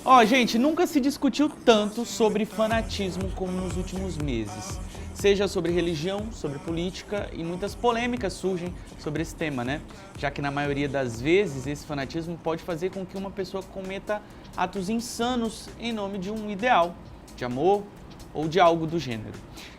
Ó, gente, nunca se discutiu tanto sobre fanatismo como nos últimos meses. Seja sobre religião, sobre política, e muitas polêmicas surgem sobre esse tema, né? Já que na maioria das vezes esse fanatismo pode fazer com que uma pessoa cometa atos insanos em nome de um ideal, de amor ou de algo do gênero.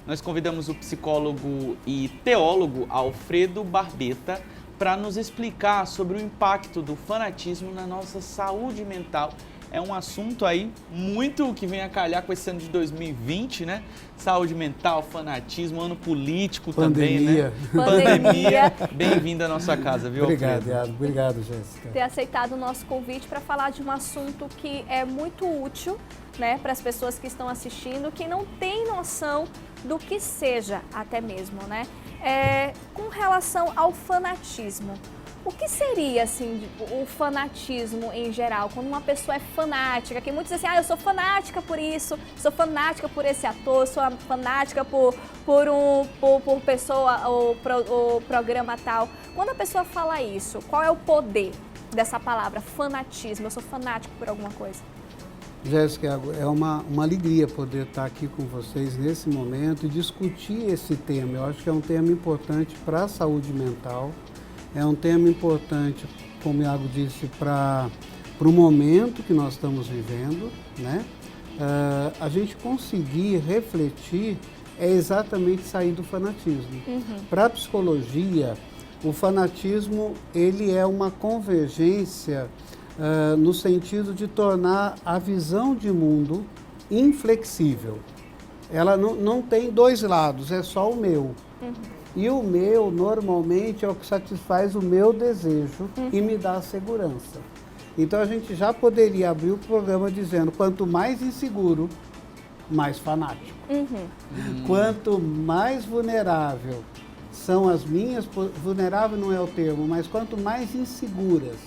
Nós convidamos o psicólogo e teólogo Alfredo Barbeta para nos explicar sobre o impacto do fanatismo na nossa saúde mental. É um assunto aí muito que vem a calhar com esse ano de 2020, né? Saúde mental, fanatismo, ano político também, né? Pandemia. Bem-vindo à nossa casa, viu, Obrigado, Alfredo? Iado. Obrigado, Jéssica. Ter aceitado o nosso convite para falar de um assunto que é muito útil, né, para as pessoas que estão assistindo, que não tem noção do que seja até mesmo, né? Com relação ao fanatismo. O que seria, assim, o fanatismo em geral? Quando uma pessoa é fanática, que muitos dizem assim, eu sou fanática por isso, sou fanática por esse ator, sou fanática por pessoa ou programa tal. Quando a pessoa fala isso, qual é o poder dessa palavra, fanatismo? Eu sou fanático por alguma coisa. Jéssica, é uma alegria poder estar aqui com vocês nesse momento e discutir esse tema. Eu acho que é um tema importante para a saúde mental. É um tema importante, como o Iago disse, para o momento que nós estamos vivendo, né? A gente conseguir refletir é exatamente sair do fanatismo. Para a psicologia, o fanatismo ele é uma convergência no sentido de tornar a visão de mundo inflexível. Ela não tem dois lados, é só o meu. E o meu, normalmente, é o que satisfaz o meu desejo e me dá segurança. Então, a gente já poderia abrir o programa dizendo, quanto mais inseguro, mais fanático. Quanto mais vulnerável são as minhas... Vulnerável não é o termo, mas quanto mais inseguras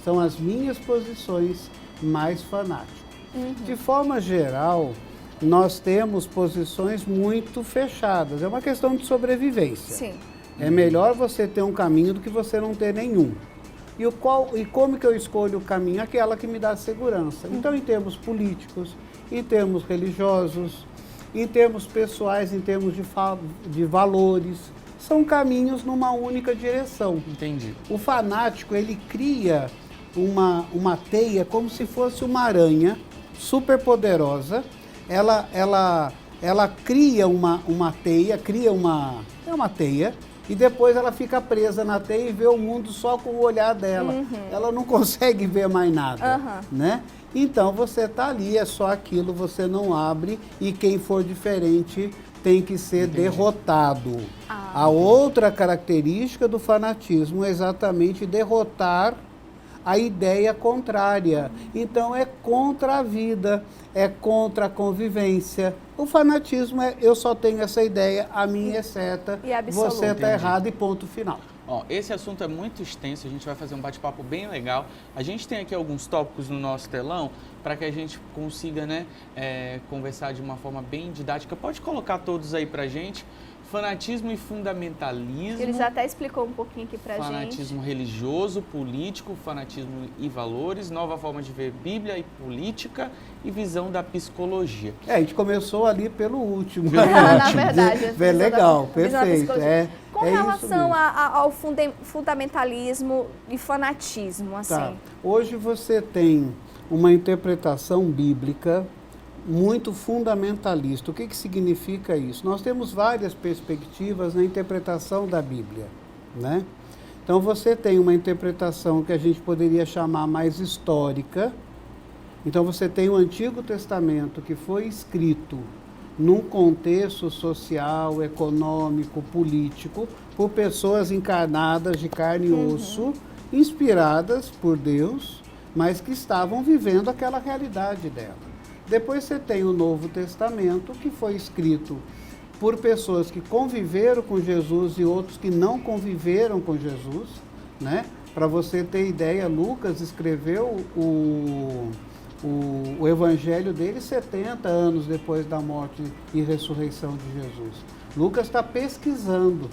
são as minhas posições, mais fanático. De forma geral, nós temos posições muito fechadas. É uma questão de sobrevivência. Sim. É melhor você ter um caminho do que você não ter nenhum. E como que eu escolho o caminho? Aquela que me dá segurança. Então, em termos políticos, em termos religiosos, em termos pessoais, em termos de valores, são caminhos numa única direção. Entendi. O fanático, ele cria uma teia como se fosse uma aranha super poderosa. Ela cria uma teia, uma teia, e depois ela fica presa na teia e vê o mundo só com o olhar dela. Ela não consegue ver mais nada, né? Então você está ali, é só aquilo, você não abre, e quem for diferente tem que ser derrotado. A outra característica do fanatismo é exatamente derrotar a ideia contrária. Então é contra a vida, é contra a convivência. O fanatismo é, eu só tenho essa ideia, a minha é certa, você está errado e ponto final. Ó, esse assunto é muito extenso, a gente vai fazer um bate-papo bem legal. A gente tem aqui alguns tópicos no nosso telão para que a gente consiga, né, conversar de uma forma bem didática. Pode colocar todos aí pra gente. Fanatismo e fundamentalismo. Ele já até explicou um pouquinho aqui pra gente. Fanatismo religioso, político, fanatismo e valores, nova forma de ver Bíblia e política e visão da psicologia. A gente começou ali pelo último. Na verdade. É legal, perfeito. Com relação ao fundamentalismo e fanatismo, assim. Tá. Hoje você tem uma interpretação bíblica muito fundamentalista. O que significa isso? Nós temos várias perspectivas na interpretação da Bíblia, né? Então você tem uma interpretação que a gente poderia chamar mais histórica. Então você tem o Antigo Testamento que foi escrito num contexto social, econômico, político, por pessoas encarnadas de carne e osso, inspiradas por Deus, mas que estavam vivendo aquela realidade dela. Depois você tem o Novo Testamento, que foi escrito por pessoas que conviveram com Jesus e outros que não conviveram com Jesus, né? Para você ter ideia, Lucas escreveu o evangelho dele 70 anos depois da morte e ressurreição de Jesus. Lucas está pesquisando,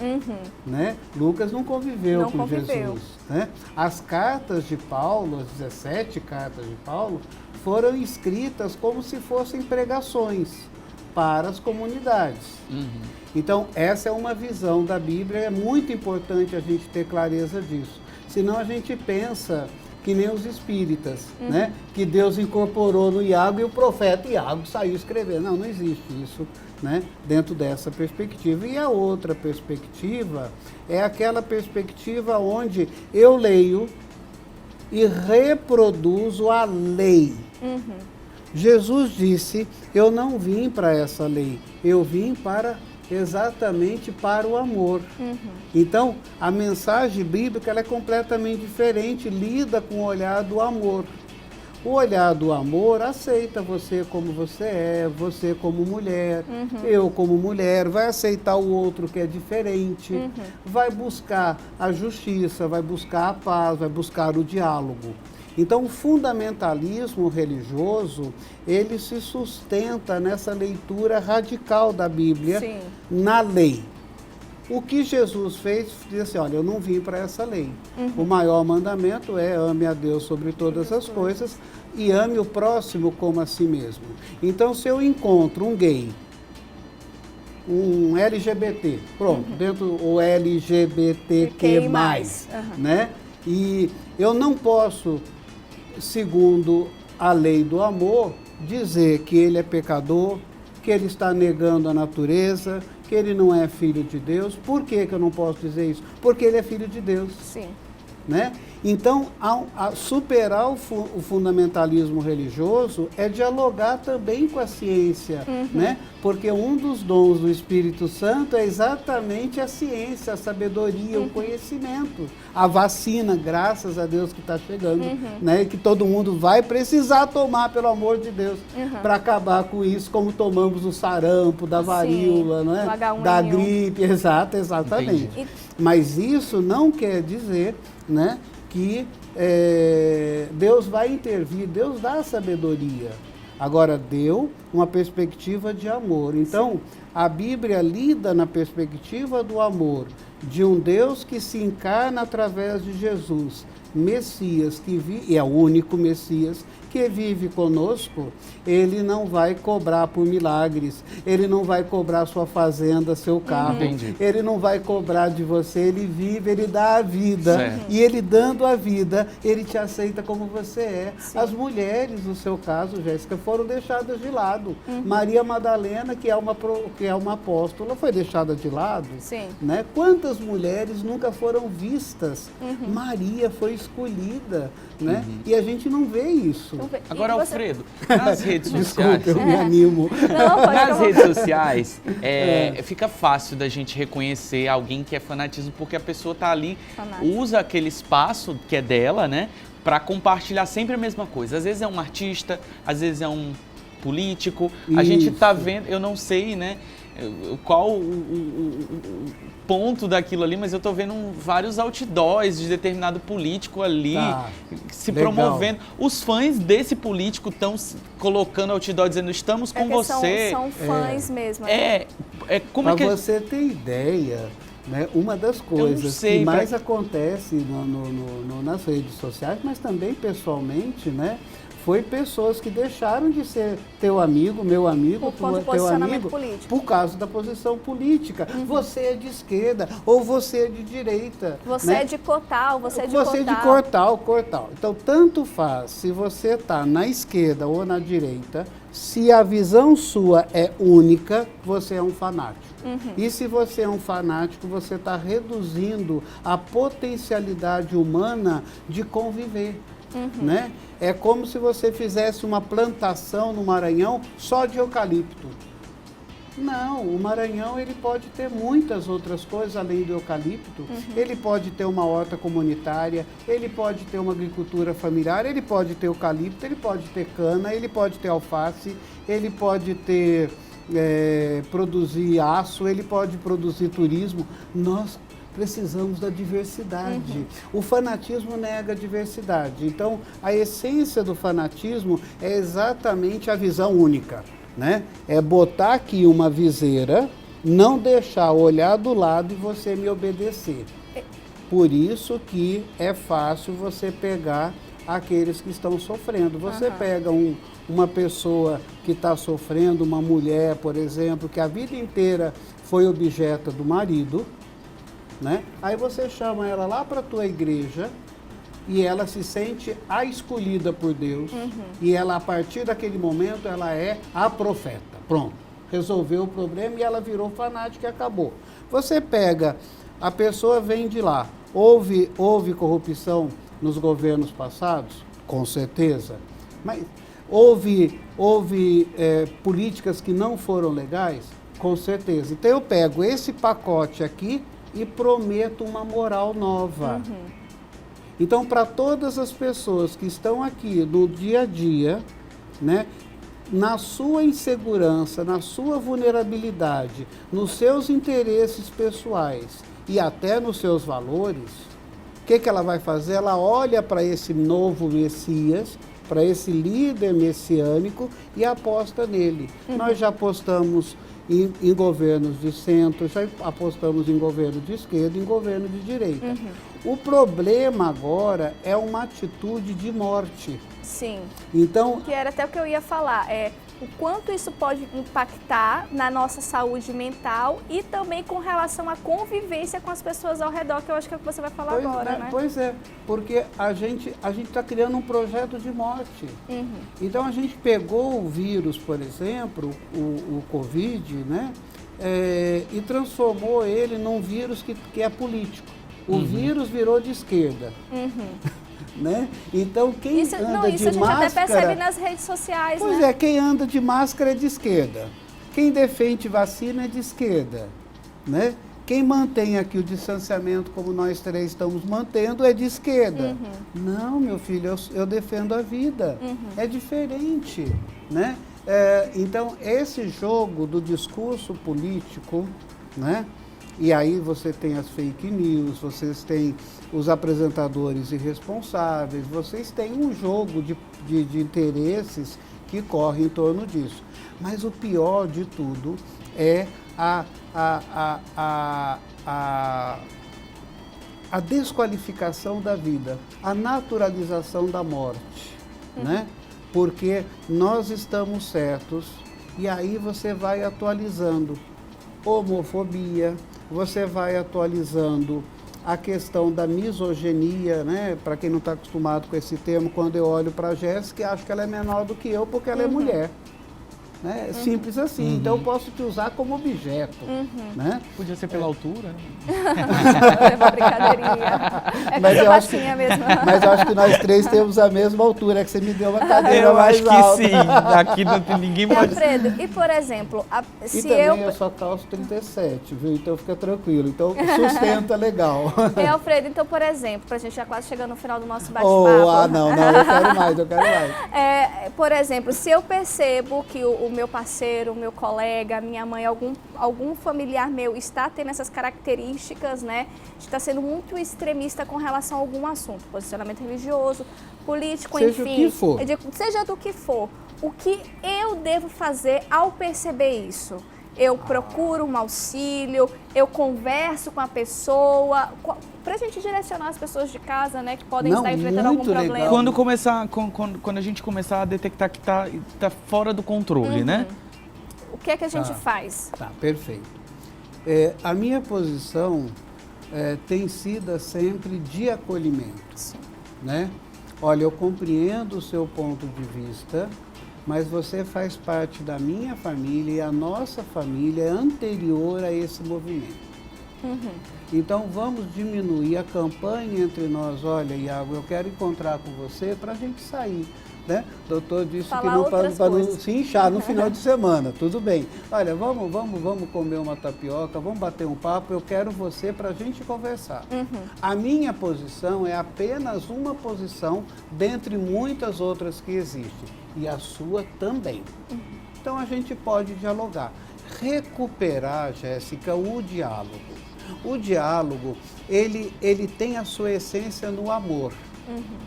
né? Lucas não conviveu com Jesus, né? As cartas de Paulo, as 17 cartas de Paulo, foram escritas como se fossem pregações para as comunidades. Então, essa é uma visão da Bíblia, é muito importante a gente ter clareza disso. Senão a gente pensa que nem os espíritas, né? Que Deus incorporou no Iago e o profeta Iago saiu escrevendo. Não, não existe isso, né? Dentro dessa perspectiva. E a outra perspectiva é aquela perspectiva onde eu leio e reproduzo a lei. Jesus disse, eu não vim para essa lei, eu vim exatamente para o amor. Então, a mensagem bíblica ela é completamente diferente, lida com o olhar do amor. O olhar do amor aceita você como você é, você como mulher, eu como mulher, vai aceitar o outro que é diferente, vai buscar a justiça, vai buscar a paz, vai buscar o diálogo. Então, o fundamentalismo religioso, ele se sustenta nessa leitura radical da Bíblia, na lei. O que Jesus fez, disse assim, olha, eu não vim para essa lei. O maior mandamento é ame a Deus sobre todas as coisas e ame o próximo como a si mesmo. Então, se eu encontro um gay, um LGBT, pronto, dentro o LGBTQ+, né? E eu não posso, segundo a lei do amor, dizer que ele é pecador, que ele está negando a natureza, que ele não é filho de Deus. Por que eu não posso dizer isso? Porque ele é filho de Deus. Né? Então, superar o fundamentalismo religioso é dialogar também com a ciência, né? Porque um dos dons do Espírito Santo é exatamente a ciência, a sabedoria, o conhecimento. A vacina, graças a Deus que está chegando, né? E que todo mundo vai precisar tomar, pelo amor de Deus, para acabar com isso, como tomamos o sarampo, da varíola, né? Da gripe, exatamente. Entendi. Mas isso não quer dizer, né, que Deus vai intervir, Deus dá sabedoria. Agora, deu uma perspectiva de amor. Então, a Bíblia lida na perspectiva do amor, de um Deus que se encarna através de Jesus, Messias, e é o único Messias que vive conosco. Ele não vai cobrar por milagres, ele não vai cobrar sua fazenda, seu carro, ele não vai cobrar de você, ele vive, ele dá a vida, e ele dando a vida, ele te aceita como você é. As mulheres, no seu caso, Jéssica, foram deixadas de lado. Maria Madalena, que é uma apóstola, foi deixada de lado. Né? Quantas mulheres nunca foram vistas? Maria foi escolhida, né? E a gente não vê isso. Agora, Alfredo, nas redes sociais... Desculpa, eu me animo. Nas redes sociais, fica fácil da gente reconhecer alguém que é fanatismo, porque a pessoa tá ali, usa aquele espaço que é dela, né? Para compartilhar sempre a mesma coisa. Às vezes é um artista, às vezes é um político. A gente tá vendo, eu não sei, né? Qual o ponto daquilo ali, mas eu tô vendo vários outdoors de determinado político ali se promovendo. Os fãs desse político estão colocando outdoor dizendo estamos com você. São fãs mesmo. Como que você ter ideia, né? Uma das coisas que mais acontece nas redes sociais, mas também pessoalmente, né? Foi pessoas que deixaram de ser teu amigo, meu amigo, teu amigo, por causa da posição política. Você é de esquerda ou você é de direita. Você é de Cotal, você é de Cotal. Você é de Cotal. Então, tanto faz se você está na esquerda ou na direita, se a visão sua é única, você é um fanático. E se você é um fanático, você está reduzindo a potencialidade humana de conviver. Né? É como se você fizesse uma plantação no Maranhão só de eucalipto. Não, o Maranhão ele pode ter muitas outras coisas além do eucalipto. Ele pode ter uma horta comunitária, ele pode ter uma agricultura familiar, ele pode ter eucalipto, ele pode ter cana, ele pode ter alface, ele pode ter produzir aço, ele pode produzir turismo. Nós precisamos da diversidade. O fanatismo nega a diversidade. Então, a essência do fanatismo é exatamente a visão única, né? É botar aqui uma viseira não deixar olhar do lado e você me obedecer. Por isso que é fácil você pegar aqueles que estão sofrendo. Você pega uma pessoa que está sofrendo, uma mulher, por exemplo, que a vida inteira foi objeto do marido, né? Aí você chama ela lá para a tua igreja e ela se sente a escolhida por Deus. E ela, a partir daquele momento, ela é a profeta. Pronto, resolveu o problema e ela virou fanática e acabou. Você pega, a pessoa vem de lá, houve corrupção nos governos passados? Com certeza. Mas houve políticas que não foram legais? Com certeza. Então eu pego esse pacote aqui e prometo uma moral nova. Então, para todas as pessoas que estão aqui no dia a dia, né, na sua insegurança, na sua vulnerabilidade, nos seus interesses pessoais e até nos seus valores, o que ela vai fazer? Ela olha para esse novo Messias, para esse líder messiânico e aposta nele. Nós já apostamos em governos de centro, já apostamos em governo de esquerda, em governo de direita. O problema agora é uma atitude de morte. Sim. Então, que era até o que eu ia falar, o quanto isso pode impactar na nossa saúde mental e também com relação à convivência com as pessoas ao redor, que eu acho que é o que você vai falar agora, né? Pois é, porque a gente está criando um projeto de morte. Então a gente pegou o vírus, por exemplo, o Covid, né? E transformou ele num vírus que é político. O vírus virou de esquerda. Né? Então quem anda de máscara... Isso a gente até percebe nas redes sociais, Pois né? quem anda de máscara é de esquerda. Quem defende vacina é de esquerda, né? Quem mantém aqui o distanciamento, como nós três estamos mantendo, é de esquerda. Não, meu filho, eu defendo a vida. É diferente, né? Então, esse jogo do discurso político, né? E aí você tem as fake news, vocês têm os apresentadores irresponsáveis, vocês têm um jogo de interesses que corre em torno disso. Mas o pior de tudo é a desqualificação da vida, a naturalização da morte, né? Porque nós estamos certos e aí você vai atualizando homofobia, você vai atualizando a questão da misoginia, né? Para quem não está acostumado com esse termo, quando eu olho para a Jéssica, acho que ela é menor do que eu porque ela é mulher. Né? Simples assim. Então eu posso te usar como objeto. Né? Podia ser pela altura. Né? É uma brincadeirinha. Mas eu acho que, mesmo. Mas eu acho que nós três temos a mesma altura, é que você me deu uma cadeira eu mais acho alta. que sim. Aqui não tem ninguém pode... Alfredo, e por exemplo, E também eu só calço 37, viu? Então fica tranquilo. Então sustenta legal. Alfredo, então, por exemplo, pra gente já quase chegando no final do nosso bate-papo. Não, eu quero mais. Por exemplo, se eu percebo que o meu parceiro, o meu colega, a minha mãe, algum familiar meu está tendo essas características, né? Está sendo muito extremista com relação a algum assunto, posicionamento religioso, político, seja enfim. O que for. Seja do que for. O que eu devo fazer ao perceber isso? Eu procuro um auxílio, eu converso com a pessoa, para a gente direcionar as pessoas de casa, né, que podem estar enfrentando algum problema. Quando a gente começar a detectar que tá fora do controle, né? O que é que a gente faz? Tá, perfeito. A minha posição tem sido sempre de acolhimento. Sim. Né? Olha, eu compreendo o seu ponto de vista, mas você faz parte da minha família e a nossa família é anterior a esse movimento. Então vamos diminuir a campanha entre nós. Olha, Iago, eu quero encontrar com você para a gente sair. Né? O doutor disse que não para não se inchar no final de semana, tudo bem. Olha, vamos comer uma tapioca, vamos bater um papo, eu quero você para a gente conversar. A minha posição é apenas uma posição dentre muitas outras que existem, e a sua também. Então a gente pode dialogar. Recuperar, Jéssica, o diálogo. O diálogo, ele tem a sua essência no amor.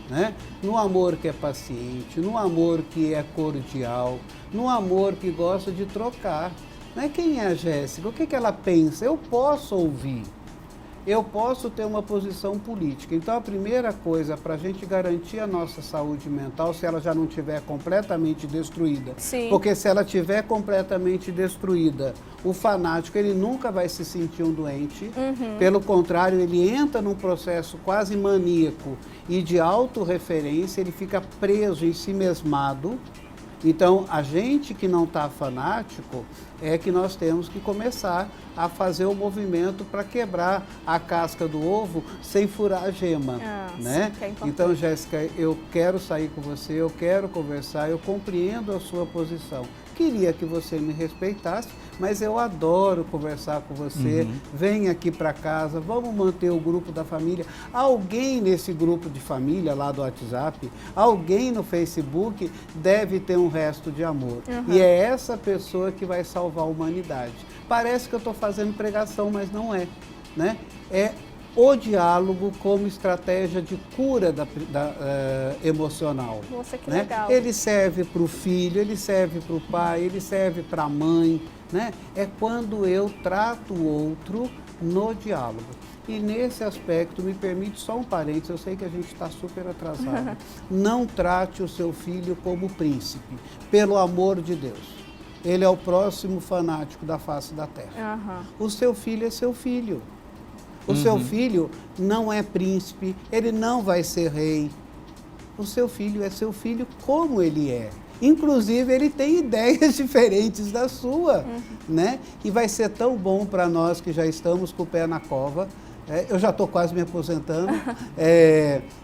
Né? No amor que é paciente, no amor que é cordial, no amor que gosta de trocar. Né? Quem é a Jéssica? O que ela pensa? Eu posso ouvir. Eu posso ter uma posição política. Então, a primeira coisa para a gente garantir a nossa saúde mental, se ela já não estiver completamente destruída, Sim. porque se ela estiver completamente destruída, o fanático ele nunca vai se sentir um doente. Pelo contrário, ele entra num processo quase maníaco e de autorreferência, ele fica preso em si mesmado. Então, a gente que não está fanático, é que nós temos que começar a fazer o movimento para quebrar a casca do ovo sem furar a gema, né? Sim, que é importante. Então, Jéssica, eu quero sair com você, eu quero conversar, eu compreendo a sua posição. Queria que você me respeitasse, mas eu adoro conversar com você. Vem aqui para casa, vamos manter o grupo da família. Alguém nesse grupo de família lá do WhatsApp, alguém no Facebook deve ter um resto de amor. E é essa pessoa que vai salvar a humanidade. Parece que eu estou fazendo pregação, mas não é, né? É o diálogo como estratégia de cura emocional. Nossa, que né? legal. Ele serve para o filho, ele serve para o pai, ele serve para a mãe. Né? É quando eu trato o outro no diálogo. E nesse aspecto, me permite só um parênteses, eu sei que a gente está super atrasado. Não trate o seu filho como príncipe, pelo amor de Deus. Ele é o próximo fanático da face da terra. O seu filho é seu filho. O seu filho não é príncipe, ele não vai ser rei. O seu filho é seu filho como ele é. Inclusive, ele tem ideias diferentes da sua, né? E vai ser tão bom para nós que já estamos com o pé na cova, eu já estou quase me aposentando,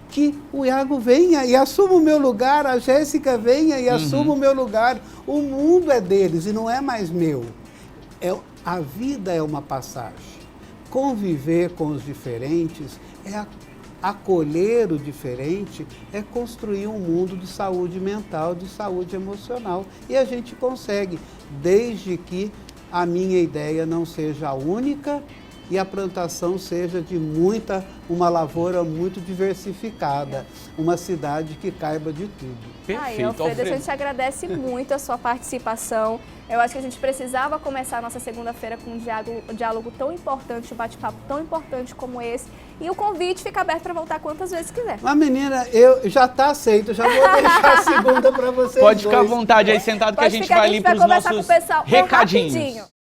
que o Iago venha e assuma o meu lugar, a Jéssica venha e assuma o meu lugar. O mundo é deles e não é mais meu. A vida é uma passagem. Conviver com os diferentes é acolher o diferente, é construir um mundo de saúde mental, de saúde emocional. E a gente consegue, desde que a minha ideia não seja a única e a plantação seja de uma lavoura muito diversificada, uma cidade que caiba de tudo. Perfeito, Alfredo, a gente agradece muito a sua participação. Eu acho que a gente precisava começar a nossa segunda-feira com um diálogo tão importante, um bate-papo tão importante como esse. E o convite fica aberto para voltar quantas vezes quiser. Mas, menina, já está aceito, já vou deixar a segunda para vocês. Pode ficar à vontade aí sentado que a gente vai ali para os nossos recadinhos.